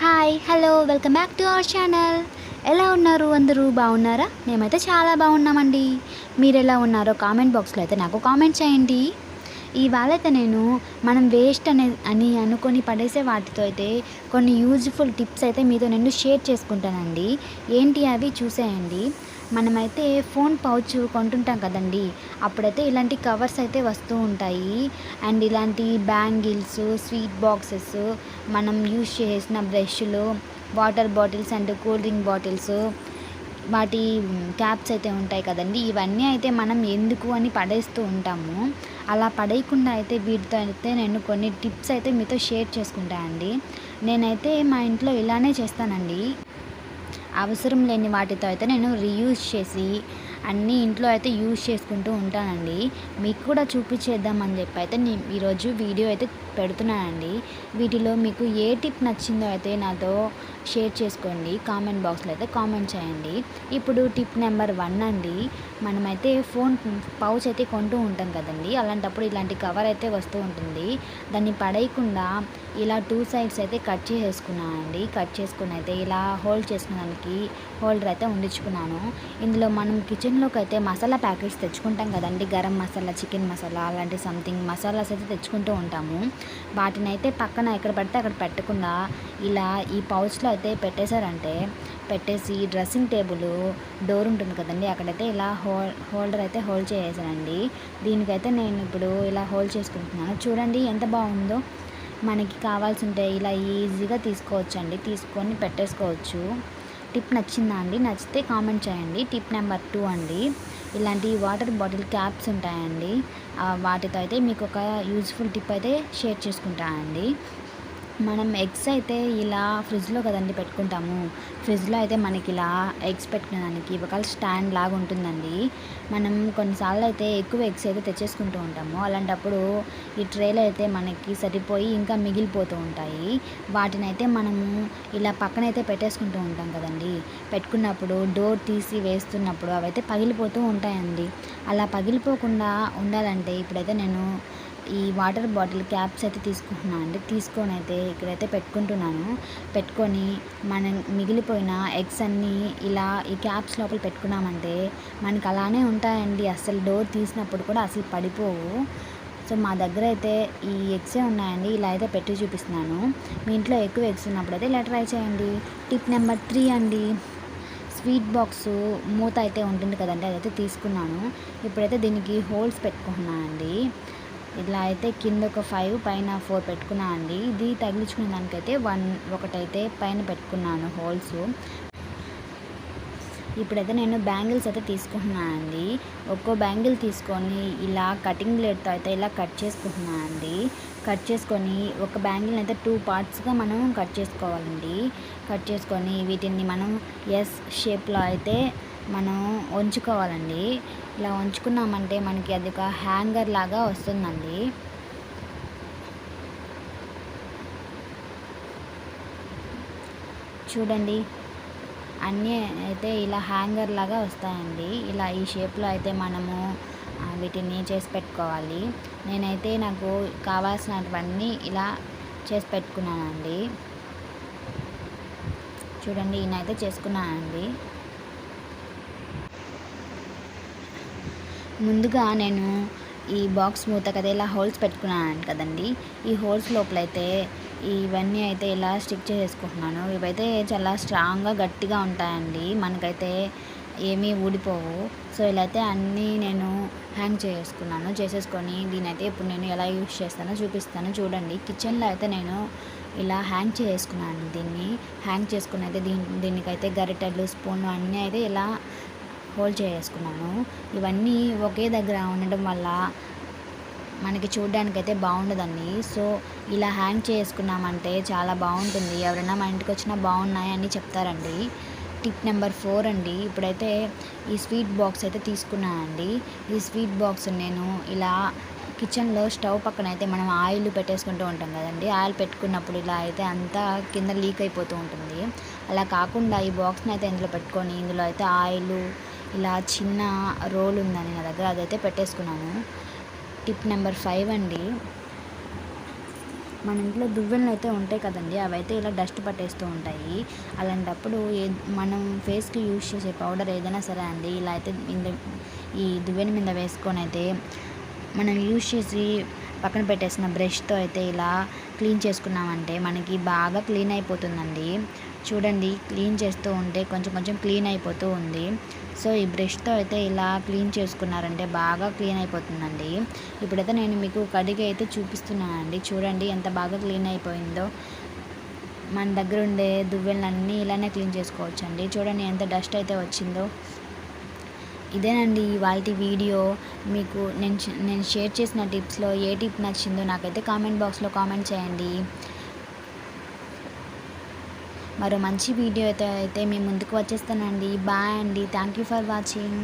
Hi hello welcome back to our channel. ఎలా ఉన్నారు అందరూ? బాగున్నారా? మేమైతే చాలా బాగున్నామండి. మీరు ఎలా ఉన్నారో కామెంట్ బాక్స్లో అయితే నాకు కామెంట్ చేయండి. ఇవాళ అయితే నేను మనం వేస్ట్ అని అనుకొని పడేసే వాటితో అయితే కొన్ని యూజ్ఫుల్ టిప్స్ అయితే మీతో నేను షేర్ చేసుకుంటానండి. ఏంటి అవి చూసేయండి. మనమైతే ఫోన్ పౌచ్ కొంటుంటాం కదండి, అప్పుడైతే ఇలాంటి కవర్స్ అయితే వస్తూ ఉంటాయి. అండ్ ఇలాంటి బ్యాంగిల్స్, స్వీట్ బాక్సెస్, మనం యూజ్ చేసిన బ్రష్లు, water bottles and cool drink bottles, వాటి క్యాప్స్ అయితే ఉంటాయి కదండి, ఇవన్నీ అయితే మనం ఎందుకు అని పడేస్తూ ఉంటాము. అలా పడేయకుండా అయితే వీటితో అయితే నేను కొన్ని టిప్స్ అయితే మీతో షేర్ చేసుకుంటాను అండి. నేనైతే మా ఇంట్లో ఇలానే చేస్తానండి. అవసరం లేని వాటితో అయితే నేను రీయూజ్ చేసి అన్నీ ఇంట్లో అయితే యూజ్ చేసుకుంటూ ఉంటానండి. మీకు కూడా చూపించేద్దామని చెప్పి అయితే నేను ఈరోజు వీడియో అయితే పెడుతున్నానండి. వీటిలో మీకు ఏ టిప్ నచ్చిందో అయితే నాతో షేర్ చేసుకోండి. కామెంట్ బాక్స్లో అయితే కామెంట్ చేయండి. ఇప్పుడు టిప్ నెంబర్ 1 అండి. మనమైతే ఫోన్ పౌచ్ అయితే కొంటూ ఉంటాం కదండి, అలాంటప్పుడు ఇలాంటి కవర్ అయితే వస్తూ ఉంటుంది. దాన్ని పడేయకుండా ఇలా 2 సైడ్స్ అయితే కట్ చేసేసుకున్నానండి. కట్ చేసుకుని అయితే ఇలా హోల్డ్ చేసుకున్నానికి హోల్డర్ అయితే ఉండించుకున్నాను. ఇందులో మనం కిచెన్లోకి అయితే మసాలా ప్యాకెట్స్ తెచ్చుకుంటాం కదండి, గరం మసాలా, చికెన్ మసాలా, అలాంటి సంథింగ్ మసాలాస్ అయితే తెచ్చుకుంటూ ఉంటాము. వాటిని అయితే పక్కన ఎక్కడ పడితే అక్కడ పెట్టకుండా ఇలా ఈ పౌచ్లో అయితే పెట్టేసి డ్రెస్సింగ్ టేబుల్ డోర్ ఉంటుంది కదండి, అక్కడైతే ఇలా హోల్డర్ అయితే హోల్డ్ చేసేసానండి. దీనికైతే నేను ఇప్పుడు ఇలా హోల్డ్ చేసుకుంటున్నాను. చూడండి ఎంత బాగుందో. మనకి కావాల్సి ఉంటే ఇలా ఈజీగా తీసుకోవచ్చండి, తీసుకొని పెట్టేసుకోవచ్చు. టిప్ నచ్చిందా అండి? నచ్చితే కామెంట్ చేయండి. టిప్ నెంబర్ 2 అండి. ఇలాంటి వాటర్ బాటిల్ క్యాప్స్ ఉంటాయండి, వాటితో అయితే మీకు ఒక యూజ్ఫుల్ టిప్ అయితే షేర్ చేసుకుంటానండి. మనం ఎగ్స్ అయితే ఇలా ఫ్రిడ్జ్లో కదండి పెట్టుకుంటాము. ఫ్రిడ్జ్లో అయితే మనకి ఇలా ఎగ్స్ పెట్టుకోవడానికి ఒక స్టాండ్ లాగా ఉంటుందండి. మనం కొన్నిసార్లు అయితే ఎక్కువ ఎగ్స్ అయితే తెచ్చేసుకుంటూ ఉంటాము. అలాంటప్పుడు ఈ ట్రేలో అయితే మనకి సరిపోయి ఇంకా మిగిలిపోతూ ఉంటాయి. వాటిని అయితే మనము ఇలా పక్కనైతే పెట్టేసుకుంటూ ఉంటాం కదండి. పెట్టుకున్నప్పుడు డోర్ తీసి వేస్తున్నప్పుడు అవైతే పగిలిపోతూ ఉంటాయండి. అలా పగిలిపోకుండా ఉండాలంటే ఇప్పుడైతే నేను ఈ వాటర్ బాటిల్ క్యాప్స్ అయితే తీసుకుంటున్నాను అండి. తీసుకొని అయితే ఇక్కడైతే పెట్టుకొని మనం మిగిలిపోయిన ఎగ్స్ అన్నీ ఇలా ఈ క్యాప్స్ లోపల పెట్టుకున్నామంటే మనకి అలానే ఉంటాయండి. అసలు డోర్ తీసినప్పుడు కూడా అసలు పడిపోవు. సో మా దగ్గర అయితే ఈ ఎగ్సే ఉన్నాయండి. ఇలా అయితే పెట్టి చూపిస్తున్నాను. మీ ఇంట్లో ఎక్కువ ఎగ్స్ ఉన్నప్పుడు అయితే ఇలా ట్రై చేయండి. టిప్ నెంబర్ 3 అండి. స్వీట్ బాక్స్ మూత అయితే ఉంటుంది కదండి, అదైతే తీసుకున్నాను. ఇప్పుడైతే దీనికి హోల్స్ పెట్టుకుంటున్నాను అండి. ఇలా అయితే కింద ఒక 5 పైన 4 పెట్టుకున్నా అండి. ఇది తగిలించుకునే దానికైతే ఒకటైతే పైన పెట్టుకున్నాను హోల్స్. ఇప్పుడైతే నేను బ్యాంగిల్స్ అయితే తీసుకుంటున్నాను అండి. ఒక్కో బ్యాంగిల్ తీసుకొని ఇలా కటింగ్ బ్లేడ్తో అయితే ఇలా కట్ చేసుకుంటున్నాను అండి. కట్ చేసుకొని ఒక బ్యాంగిల్ని అయితే 2 పార్ట్స్గా మనం కట్ చేసుకోవాలండి. కట్ చేసుకొని వీటిని మనం ఎస్ షేప్లో అయితే మనం ఉంచుకోవాలండి. ఇలా ఉంచుకున్నామంటే మనకి అది ఒక హ్యాంగర్ లాగా వస్తుందండి. చూడండి, అన్నీ అయితే ఇలా హ్యాంగర్ లాగా వస్తాయండి. ఇలా ఈ షేప్లో అయితే మనము వీటిని చేసి పెట్టుకోవాలి. నేనైతే నాకు కావాల్సినటువన్నీ ఇలా చేసి పెట్టుకున్నానండి. చూడండి, ఈయనైతే చేసుకున్నానండి. ముందుగా నేను ఈ బాక్స్ మూతకైతే ఇలా హోల్స్ పెట్టుకున్నాను కదండి. ఈ హోల్స్ లోపలైతే ఇవన్నీ అయితే ఇలా స్టిక్ చేసేసుకుంటున్నాను. ఇవైతే చాలా స్ట్రాంగ్గా గట్టిగా ఉంటాయండి, మనకైతే ఏమీ ఊడిపోవు. సో ఇలా అయితే అన్నీ నేను హ్యాంగ్ చేసేసుకొని దీనైతే ఇప్పుడు నేను ఎలా యూజ్ చేస్తానో చూపిస్తాను. చూడండి, కిచెన్లో అయితే నేను ఇలా హ్యాంగ్ చేసుకున్నాను. దీన్ని హ్యాంగ్ చేసుకుని అయితే దీనికైతే గరిటెలు, స్పూన్లు అన్నీ అయితే ఇలా హోల్డ్ చేసుకున్నాను. ఇవన్నీ ఒకే దగ్గర ఉండడం వల్ల మనకి చూడడానికైతే బాగుండదండి. సో ఇలా హ్యాంగ్ చేసుకున్నామంటే చాలా బాగుంటుంది. ఎవరైనా మా ఇంటికి వచ్చినా బాగున్నాయి అని చెప్తారండి. టిప్ నెంబర్ 4 అండి. ఇప్పుడైతే ఈ స్వీట్ బాక్స్ అయితే తీసుకున్నానండి. ఈ స్వీట్ బాక్స్ నేను ఇలా కిచెన్లో స్టవ్ పక్కన అయితే మనం ఆయిల్ పెట్టేసుకుంటూ ఉంటాం కదండి. ఆయిల్ పెట్టుకున్నప్పుడు ఇలా అయితే అంతా కింద లీక్ అయిపోతూ ఉంటుంది. అలా కాకుండా ఈ బాక్స్ని అయితే ఇందులో పెట్టుకొని ఇందులో అయితే ఆయిల్ ఇలా చిన్న రోల్ ఉందని నా దగ్గర, అదైతే పెట్టేసుకున్నాను. టిప్ నెంబర్ 5 అండి. మన ఇంట్లో దువ్వెనలు అయితే ఉంటాయి కదండి, అవైతే ఇలా డస్ట్ పట్టేస్తూ ఉంటాయి. అలాంటప్పుడు మనం ఫేస్కి యూజ్ చేసే పౌడర్ ఏదైనా సరే అండి, ఇలా అయితే ఈ దువ్వెన మీద వేసుకొని అయితే మనం యూజ్ చేసి పక్కన పెట్టేసిన బ్రష్తో అయితే ఇలా క్లీన్ చేసుకున్నామంటే మనకి బాగా క్లీన్ అయిపోతుందండి. చూడండి, క్లీన్ చేస్తూ ఉంటే కొంచెం కొంచెం క్లీన్ అయిపోతూ ఉంది. సో ఈ బ్రష్తో అయితే ఇలా క్లీన్ చేసుకున్నారంటే బాగా క్లీన్ అయిపోతుందండి. ఇప్పుడైతే నేను మీకు కడిగి అయితే చూపిస్తున్నానండి. చూడండి ఎంత బాగా క్లీన్ అయిపోయిందో. మన దగ్గర ఉండే దువ్వెనలన్నీ ఇలానే క్లీన్ చేసుకోవచ్చండి. చూడండి ఎంత డస్ట్ అయితే వచ్చిందో. ఇదేనండి ఇవాల్టి వీడియో. మీకు నేను షేర్ చేసిన టిప్స్లో ఏ టిప్ నచ్చిందో నాకైతే కామెంట్ బాక్స్లో కామెంట్ చేయండి. మరో మంచి వీడియో అయితే మీ ముందుకు వచ్చేస్తానండి. బాయ్ అండి. Thank you for watching.